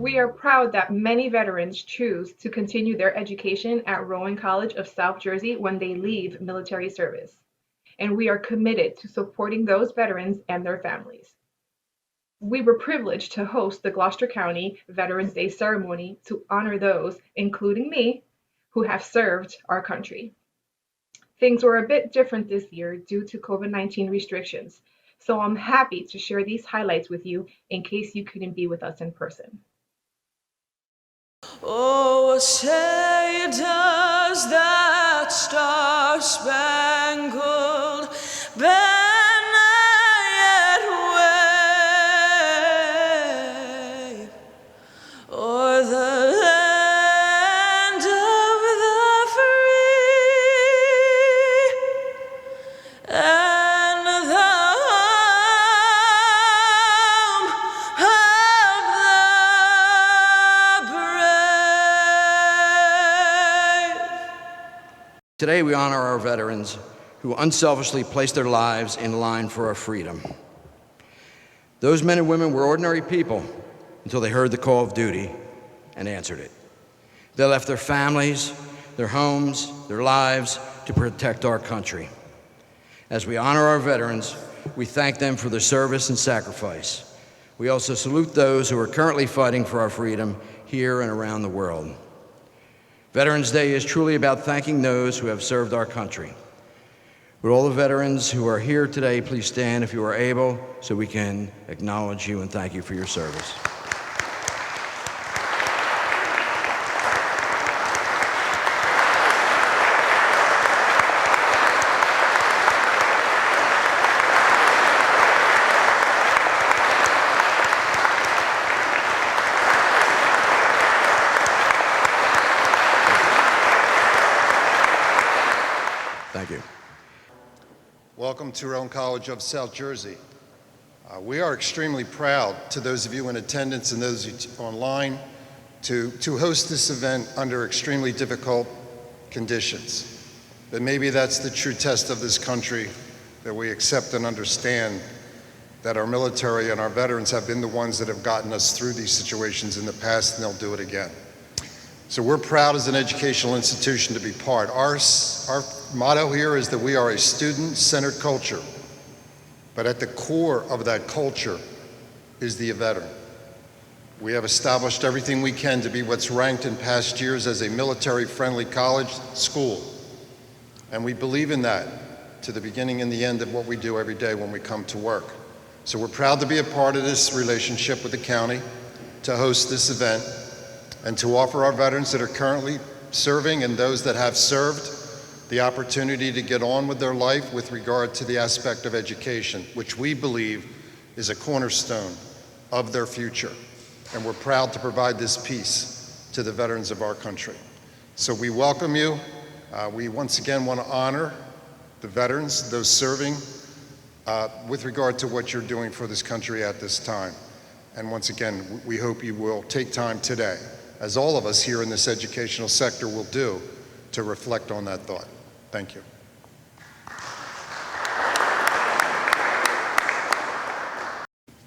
We are proud that many veterans choose to continue their education at Rowan College of South Jersey when they leave military service, and we are committed to supporting those veterans and their families. We were privileged to host the Gloucester County Veterans Day ceremony to honor those, including me, who have served our country. Things were a bit different this year due to COVID-19 restrictions, so I'm happy to share these highlights with you in case you couldn't be with us in person. Oh, say does that star-spangled banner yet wave o'er the land of the free and the home of the brave. Today we honor our veterans who unselfishly placed their lives in line for our freedom. Those men and women were ordinary people until they heard the call of duty and answered it. They left their families, their homes, their lives to protect our country. As we honor our veterans, we thank them for their service and sacrifice. We also salute those who are currently fighting for our freedom here and around the world. Veterans Day is truly about thanking those who have served our country. Would all the veterans who are here today please stand if you are able so we can acknowledge you and thank you for your service. Thank you. Welcome to Rowan College of South Jersey. We are extremely proud, to those of you in attendance and those online, to host this event under extremely difficult conditions. But maybe that's the true test of this country, that we accept and understand that our military and our veterans have been the ones that have gotten us through these situations in the past, and they'll do it again. So we're proud as an educational institution to be part. Our motto here is that we are a student-centered culture, but at the core of that culture is the veteran. We have established everything we can to be what's ranked in past years as a military-friendly college school, and we believe in that to the beginning and the end of what we do every day when we come to work. So we're proud to be a part of this relationship with the county, to host this event, and to offer our veterans that are currently serving and those that have served the opportunity to get on with their life with regard to the aspect of education, which we believe is a cornerstone of their future. And we're proud to provide this piece to the veterans of our country. So we welcome you. We once again want to honor the veterans, those serving, with regard to what you're doing for this country at this time. And once again, we hope you will take time today, as all of us here in this educational sector will do, to reflect on that thought. Thank you.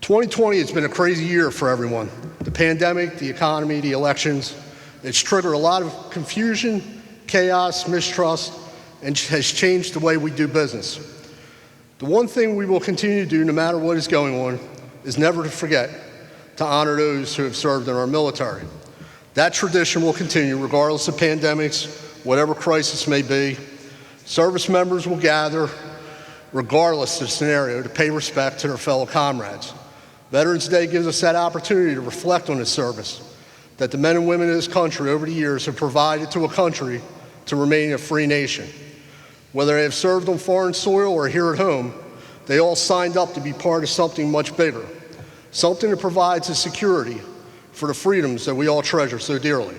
"2020 has been a crazy year for everyone. The pandemic, the economy, the elections. It's triggered a lot of confusion, chaos, mistrust, and has changed the way we do business. The one thing we will continue to do, no matter what is going on, is never to forget to honor those who have served in our military. That tradition will continue regardless of pandemics, whatever crisis may be. Service members will gather, regardless of the scenario, to pay respect to their fellow comrades. Veterans Day gives us that opportunity to reflect on this service that the men and women of this country over the years have provided to a country to remain a free nation. Whether they have served on foreign soil or here at home, they all signed up to be part of something much bigger, something that provides a security for the freedoms that we all treasure so dearly.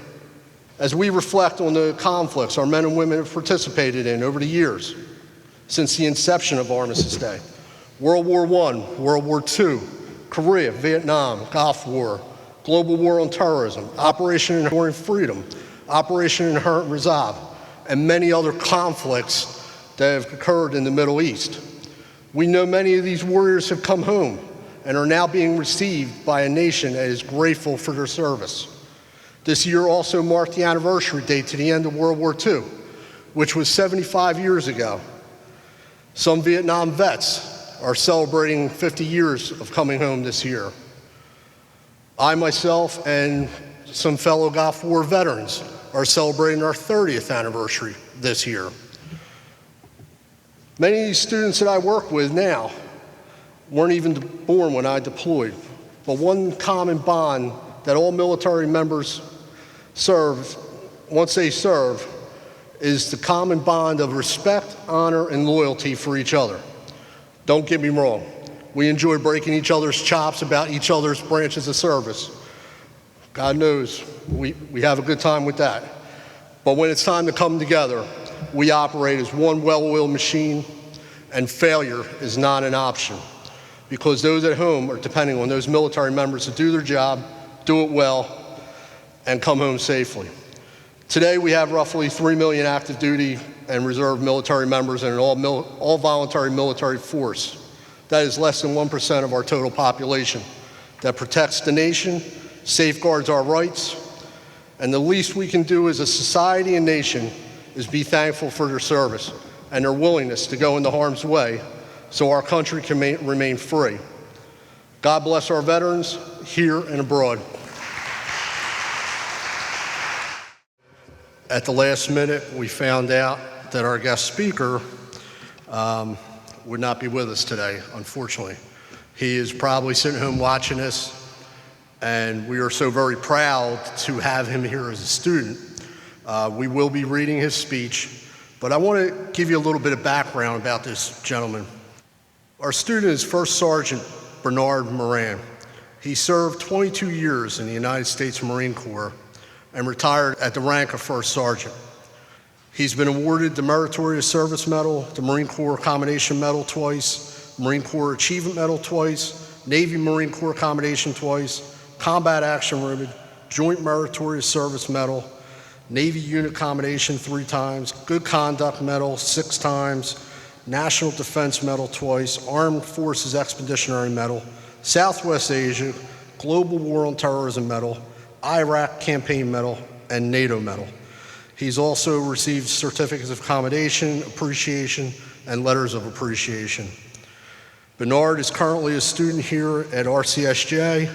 As we reflect on the conflicts our men and women have participated in over the years, since the inception of Armistice Day, World War I, World War II, Korea, Vietnam, Gulf War, Global War on Terrorism, Operation Enduring Freedom, Operation Inherent Resolve, and many other conflicts that have occurred in the Middle East. We know many of these warriors have come home and are now being received by a nation that is grateful for their service. This year also marked the anniversary date to the end of World War II, which was 75 years ago. Some Vietnam vets are celebrating 50 years of coming home this year. I myself and some fellow Gulf War veterans are celebrating our 30th anniversary this year. Many of these students that I work with now weren't even born when I deployed, but one common bond that all military members serve, once they serve, is the common bond of respect, honor, and loyalty for each other. Don't get me wrong. We enjoy breaking each other's chops about each other's branches of service. God knows we have a good time with that. But when it's time to come together, we operate as one well-oiled machine, and failure is not an option, because those at home are depending on those military members to do their job, do it well, and come home safely. Today, we have roughly 3 million active duty and reserve military members in an all voluntary military force. That is less than 1% of our total population that protects the nation, safeguards our rights, and the least we can do as a society and nation is be thankful for their service and their willingness to go into harm's way so our country can remain free. God bless our veterans here and abroad. At the last minute, we found out that our guest speaker would not be with us today, unfortunately. He is probably sitting home watching this, and we are so very proud to have him here as a student. We will be reading his speech, but I want to give you a little bit of background about this gentleman. Our student is First Sergeant Bernard Moran. He served 22 years in the United States Marine Corps and retired at the rank of First Sergeant. He's been awarded the Meritorious Service Medal, the Marine Corps Commendation Medal twice, Marine Corps Achievement Medal twice, Navy Marine Corps Commendation twice, Combat Action Ribbon, Joint Meritorious Service Medal, Navy Unit Commendation 3 times, Good Conduct Medal 6 times, National Defense Medal twice, Armed Forces Expeditionary Medal, Southwest Asia, Global War on Terrorism Medal, Iraq Campaign Medal, and NATO Medal. He's also received certificates of commendation, appreciation, and letters of appreciation. Bernard is currently a student here at RCSJ.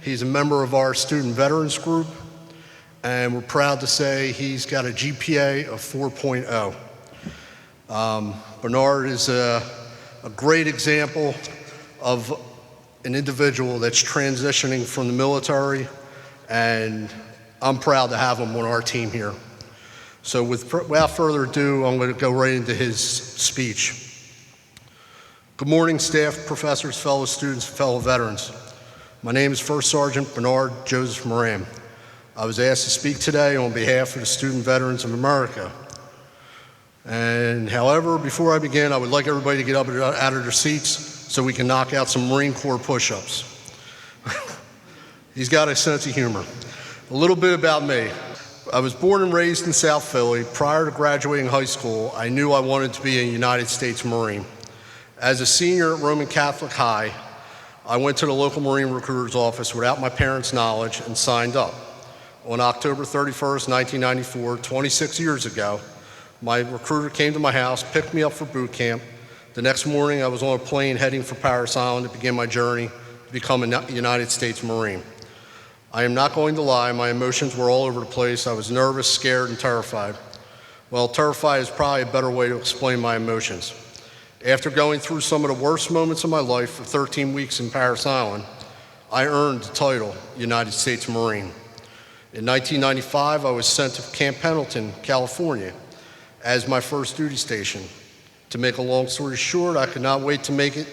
He's a member of our student veterans group, and we're proud to say he's got a GPA of 4.0. Bernard is a great example of an individual that's transitioning from the military, and I'm proud to have him on our team here. So without further ado, I'm going to go right into his speech. Good morning, staff, professors, fellow students, and fellow veterans. My name is First Sergeant Bernard Joseph Moran. I was asked to speak today on behalf of the student veterans of America. And however, before I begin, I would like everybody to get up out of their seats so we can knock out some Marine Corps push-ups. He's got a sense of humor. A little bit about me. I was born and raised in South Philly. Prior to graduating high school, I knew I wanted to be a United States Marine. As a senior at Roman Catholic High, I went to the local Marine recruiter's office without my parents' knowledge and signed up. On October 31st, 1994, 26 years ago, my recruiter came to my house, picked me up for boot camp. The next morning, I was on a plane heading for Parris Island to begin my journey to become a United States Marine. I am not going to lie, my emotions were all over the place. I was nervous, scared, and terrified. Well, terrified is probably a better way to explain my emotions. After going through some of the worst moments of my life for 13 weeks in Parris Island, I earned the title United States Marine. In 1995, I was sent to Camp Pendleton, California, as my first duty station. To make a long story short, I could not wait to make it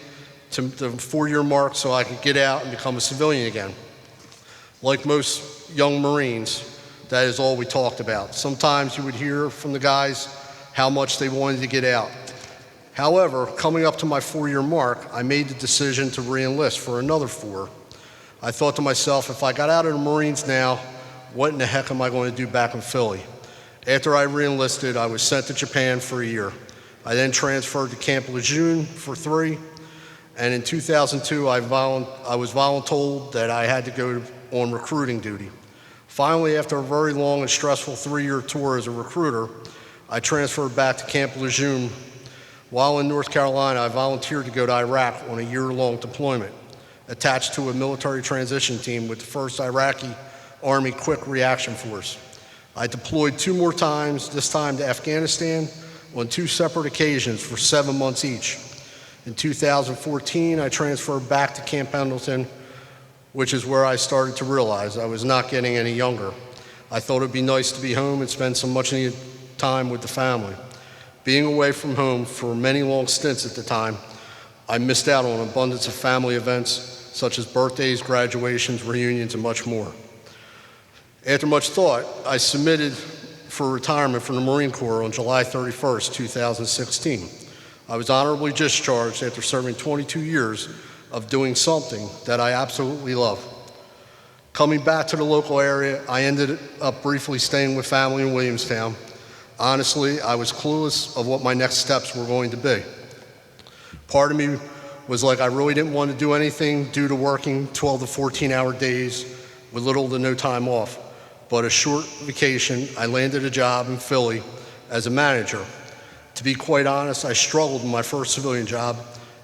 to the 4-year mark so I could get out and become a civilian again. Like most young Marines, that is all we talked about. Sometimes you would hear from the guys how much they wanted to get out. However, coming up to my 4-year mark, I made the decision to re-enlist for another 4. I thought to myself, if I got out of the Marines now, what in the heck am I going to do back in Philly? After I re-enlisted, I was sent to Japan for a year. I then transferred to Camp Lejeune for 3, And in 2002, I was voluntold that I had to go on recruiting duty. Finally, after a very long and stressful 3-year tour as a recruiter, I transferred back to Camp Lejeune. While in North Carolina, I volunteered to go to Iraq on a year-long deployment, attached to a military transition team with the 1st Iraqi Army Quick Reaction Force. I deployed 2 more times, this time to Afghanistan, on 2 separate occasions for 7 months each. In 2014, I transferred back to Camp Pendleton, which is where I started to realize I was not getting any younger. I thought it'd be nice to be home and spend some much needed time with the family. Being away from home for many long stints at the time, I missed out on an abundance of family events such as birthdays, graduations, reunions, and much more. After much thought, I submitted for retirement from the Marine Corps on July 31st, 2016. I was honorably discharged after serving 22 years of doing something that I absolutely love. Coming back to the local area, I ended up briefly staying with family in Williamstown. Honestly, I was clueless of what my next steps were going to be. Part of me was like I really didn't want to do anything due to working 12 to 14-hour days with little to no time off. But a short vacation, I landed a job in Philly as a manager. To be quite honest, I struggled in my first civilian job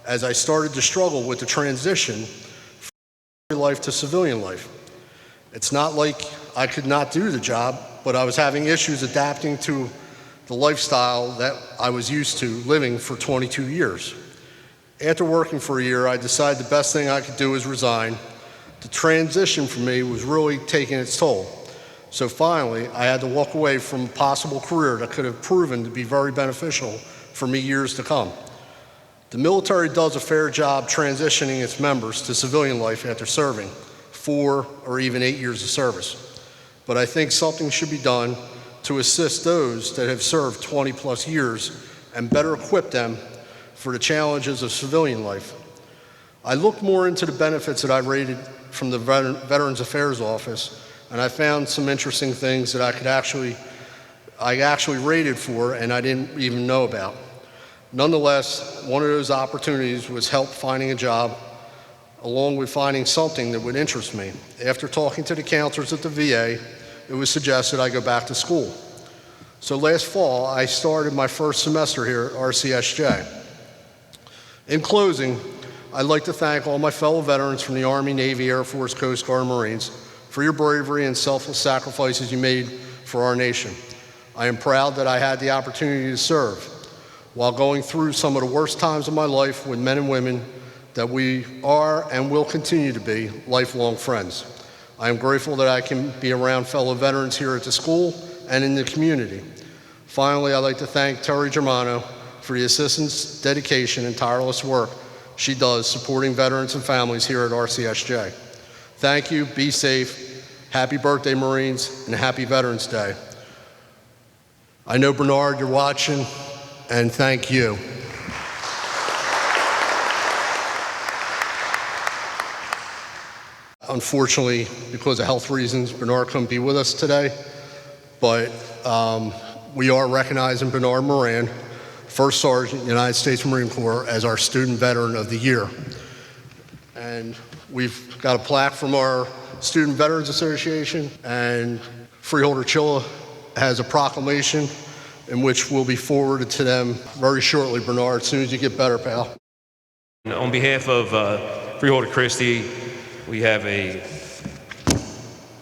as I started to struggle with the transition from military life to civilian life. It's not like I could not do the job, but I was having issues adapting to the lifestyle that I was used to living for 22 years. After working for a year, I decided the best thing I could do was resign. The transition for me was really taking its toll. So finally, I had to walk away from a possible career that could have proven to be very beneficial for me years to come. The military does a fair job transitioning its members to civilian life after serving 4 or even 8 years of service. But I think something should be done to assist those that have served 20 plus years and better equip them for the challenges of civilian life. I looked more into the benefits that I rated from the Veterans Affairs Office, and I found some interesting things that I actually rated for and I didn't even know about. Nonetheless, one of those opportunities was help finding a job, along with finding something that would interest me. After talking to the counselors at the VA, it was suggested I go back to school. So last fall, I started my first semester here at RCSJ. In closing, I'd like to thank all my fellow veterans from the Army, Navy, Air Force, Coast Guard, and Marines for your bravery and selfless sacrifices you made for our nation. I am proud that I had the opportunity to serve while going through some of the worst times of my life with men and women that we are and will continue to be lifelong friends. I am grateful that I can be around fellow veterans here at the school and in the community. Finally, I'd like to thank Terry Germano for the assistance, dedication, and tireless work she does supporting veterans and families here at RCSJ. Thank you, be safe, happy birthday, Marines, and happy Veterans Day. I know, Bernard, you're watching, and thank you. Unfortunately, because of health reasons, Bernard couldn't be with us today, but we are recognizing Bernard Moran, First Sergeant, United States Marine Corps, as our Student Veteran of the Year. And we've got a plaque from our Student Veterans Association, and Freeholder Chilla has a proclamation in which will be forwarded to them very shortly, Bernard, as soon as you get better, pal. On behalf of Freeholder Christie, we have a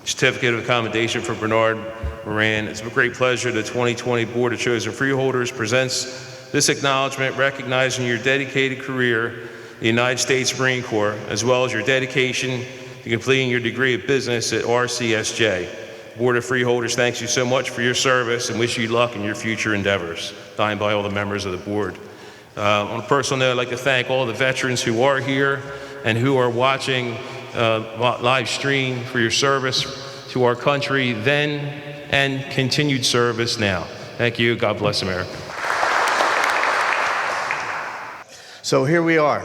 certificate of commendation for Bernard Moran. It's a great pleasure the 2020 Board of Chosen Freeholders presents this acknowledgement recognizing your dedicated career in the United States Marine Corps, as well as your dedication to completing your degree of business at RCSJ. Board of Freeholders thanks you so much for your service and wish you luck in your future endeavors. Signed by all the members of the board. On a personal note, I'd like to thank all the veterans who are here and who are watching live stream for your service to our country then and continued service now. Thank you. God bless America. So here we are,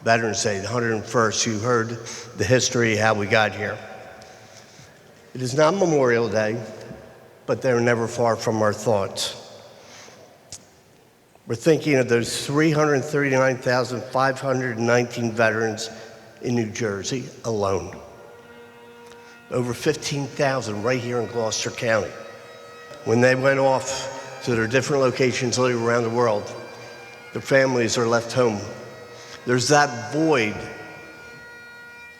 Veterans Day, the 101st. You heard the history, how we got here. It is not Memorial Day, but they're never far from our thoughts. We're thinking of those 339,519 veterans in New Jersey alone. Over 15,000 right here in Gloucester County. When they went off to their different locations around the world, their families are left home. There's that void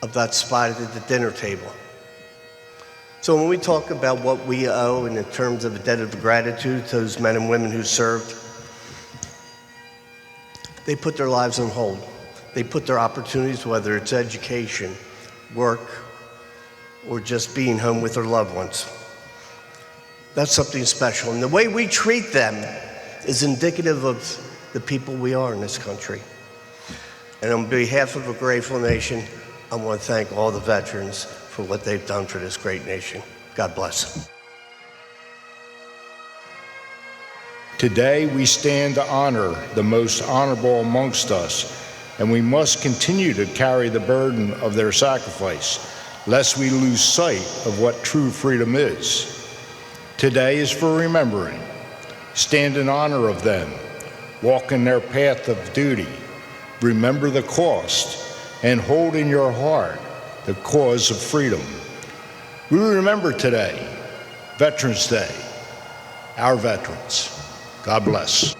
of that spot at the dinner table. So when we talk about what we owe in terms of a debt of gratitude to those men and women who served, they put their lives on hold. They put their opportunities, whether it's education, work, or just being home with their loved ones. That's something special. And the way we treat them is indicative of the people we are in this country. And on behalf of a grateful nation, I want to thank all the veterans for what they've done for this great nation. God bless. Today, we stand to honor the most honorable amongst us, and we must continue to carry the burden of their sacrifice, lest we lose sight of what true freedom is. Today is for remembering. Stand in honor of them. Walk in their path of duty. Remember the cost, and hold in your heart the cause of freedom. We remember today, Veterans Day, our veterans. God bless.